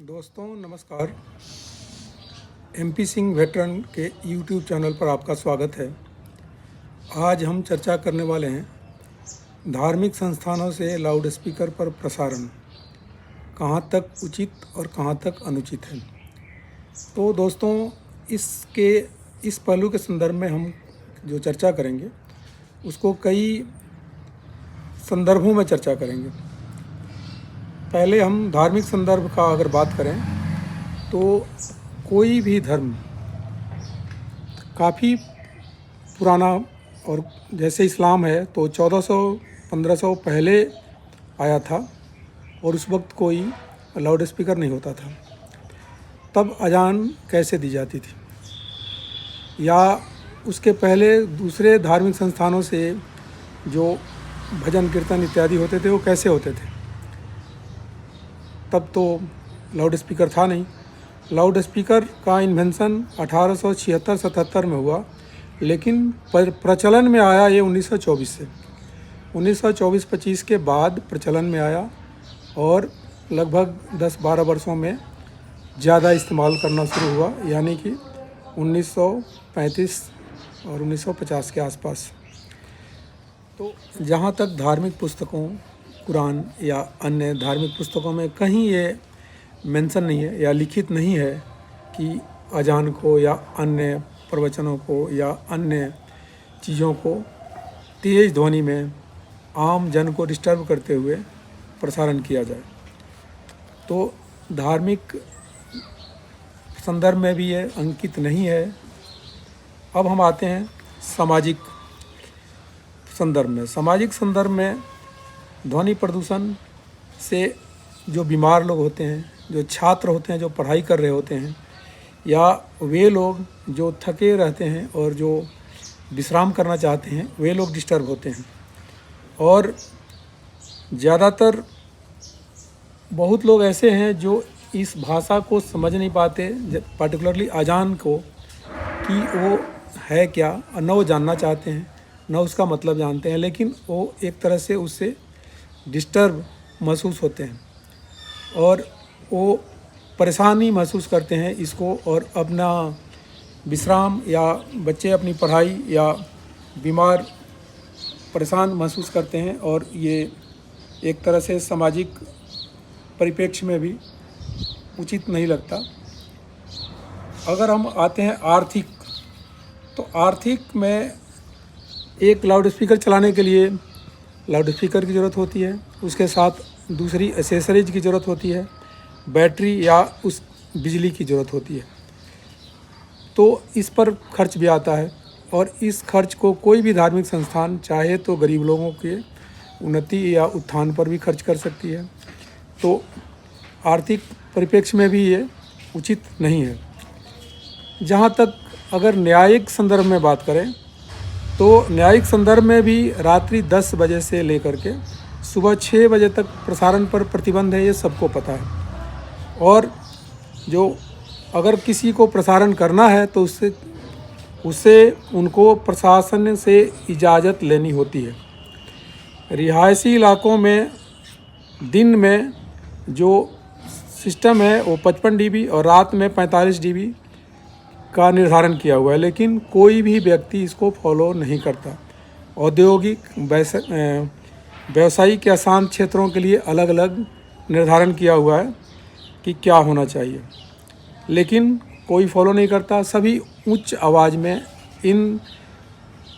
दोस्तों नमस्कार। MP Singh veteran के यूट्यूब चैनल पर आपका स्वागत है। आज हम चर्चा करने वाले हैं धार्मिक संस्थानों से लाउड स्पीकर पर प्रसारण कहाँ तक उचित और कहाँ तक अनुचित है। तो दोस्तों इस पहलू के संदर्भ में हम जो चर्चा करेंगे उसको कई संदर्भों में चर्चा करेंगे। पहले हम धार्मिक संदर्भ का अगर बात करें तो कोई भी धर्म काफ़ी पुराना, और जैसे इस्लाम है तो 1400-1500 पहले आया था और उस वक्त कोई लाउड स्पीकर नहीं होता था। तब अजान कैसे दी जाती थी, या उसके पहले दूसरे धार्मिक संस्थानों से जो भजन कीर्तन इत्यादि होते थे वो कैसे होते थे। तब तो लाउड स्पीकर था नहीं। लाउड स्पीकर का इन्वेंशन 1876-77 में हुआ, लेकिन प्रचलन में आया ये 1924 से। 1924-25 के बाद प्रचलन में आया और लगभग 10-12 वर्षों में ज़्यादा इस्तेमाल करना शुरू हुआ, यानी कि 1935 और 1950 के आसपास। तो जहाँ तक धार्मिक पुस्तकों, कुरान या अन्य धार्मिक पुस्तकों में कहीं ये मेंशन नहीं है या लिखित नहीं है कि अजान को या अन्य प्रवचनों को या अन्य चीज़ों को तेज़ ध्वनि में आम जन को डिस्टर्ब करते हुए प्रसारण किया जाए। तो धार्मिक संदर्भ में भी ये अंकित नहीं है। अब हम आते हैं सामाजिक संदर्भ में। सामाजिक संदर्भ में ध्वनि प्रदूषण से जो बीमार लोग होते हैं, जो छात्र होते हैं, जो पढ़ाई कर रहे होते हैं, या वे लोग जो थके रहते हैं और जो विश्राम करना चाहते हैं, वे लोग डिस्टर्ब होते हैं। और ज़्यादातर बहुत लोग ऐसे हैं जो इस भाषा को समझ नहीं पाते, पर्टिकुलरली अजान को, कि वो है क्या, न वो जानना चाहते हैं न उसका मतलब जानते हैं, लेकिन वो एक तरह से उससे डिस्टर्ब महसूस होते हैं और वो परेशानी महसूस करते हैं इसको, और अपना विश्राम या बच्चे अपनी पढ़ाई या बीमार परेशान महसूस करते हैं। और ये एक तरह से सामाजिक परिप्रेक्ष्य में भी उचित नहीं लगता। अगर हम आते हैं आर्थिक, तो आर्थिक में एक लाउड स्पीकर चलाने के लिए लाउड स्पीकर की ज़रूरत होती है, उसके साथ दूसरी एसेसरीज की ज़रूरत होती है, बैटरी या उस बिजली की ज़रूरत होती है। तो इस पर खर्च भी आता है, और इस खर्च को कोई भी धार्मिक संस्थान चाहे तो गरीब लोगों के उन्नति या उत्थान पर भी खर्च कर सकती है। तो आर्थिक परिप्रेक्ष्य में भी ये उचित नहीं है। जहाँ तक अगर न्यायिक संदर्भ में बात करें तो न्यायिक संदर्भ में भी रात्रि 10 बजे से लेकर के सुबह 6 बजे तक प्रसारण पर प्रतिबंध है, ये सबको पता है। और जो अगर किसी को प्रसारण करना है तो उससे उनको प्रशासन से इजाज़त लेनी होती है। रिहायशी इलाकों में दिन में जो सिस्टम है वो 55 dB और रात में 45 dB का निर्धारण किया हुआ है, लेकिन कोई भी व्यक्ति इसको फॉलो नहीं करता। औद्योगिक, व्यावसायिक या शांत क्षेत्रों के लिए अलग अलग निर्धारण किया हुआ है कि क्या होना चाहिए, लेकिन कोई फॉलो नहीं करता। सभी उच्च आवाज़ में इन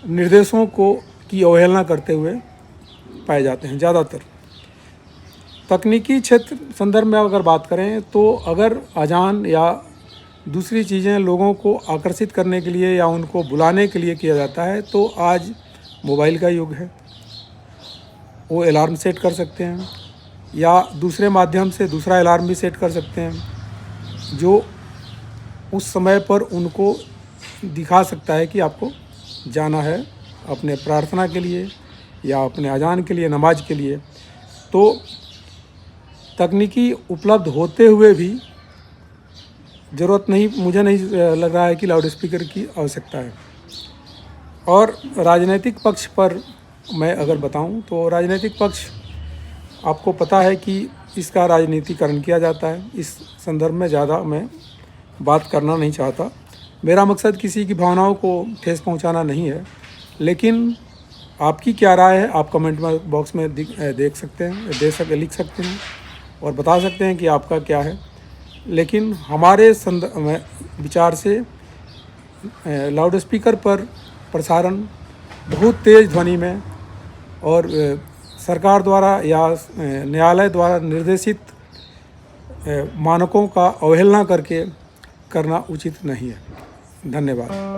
निर्देशों की अवहेलना करते हुए पाए जाते हैं ज़्यादातर। तकनीकी क्षेत्र संदर्भ में अगर बात करें तो अगर अजान या दूसरी चीज़ें लोगों को आकर्षित करने के लिए या उनको बुलाने के लिए किया जाता है, तो आज मोबाइल का युग है। वो अलार्म सेट कर सकते हैं या दूसरे माध्यम से दूसरा अलार्म भी सेट कर सकते हैं, जो उस समय पर उनको दिखा सकता है कि आपको जाना है अपने प्रार्थना के लिए या अपने अजान के लिए, नमाज के लिए। तो तकनीकी उपलब्ध होते हुए भी मुझे नहीं लग रहा है कि लाउड स्पीकर की आवश्यकता है। और राजनीतिक पक्ष पर मैं अगर बताऊं तो राजनीतिक पक्ष आपको पता है कि इसका राजनीतिकरण किया जाता है। इस संदर्भ में ज़्यादा मैं बात करना नहीं चाहता। मेरा मकसद किसी की भावनाओं को ठेस पहुंचाना नहीं है, लेकिन आपकी क्या राय है आप कमेंट में बॉक्स में देख सकते हैं, लिख सकते हैं और बता सकते हैं कि आपका क्या है। लेकिन हमारे विचार से लाउड स्पीकर पर प्रसारण बहुत तेज़ ध्वनि में और सरकार द्वारा या न्यायालय द्वारा निर्देशित मानकों का अवहेलना करके करना उचित नहीं है। धन्यवाद।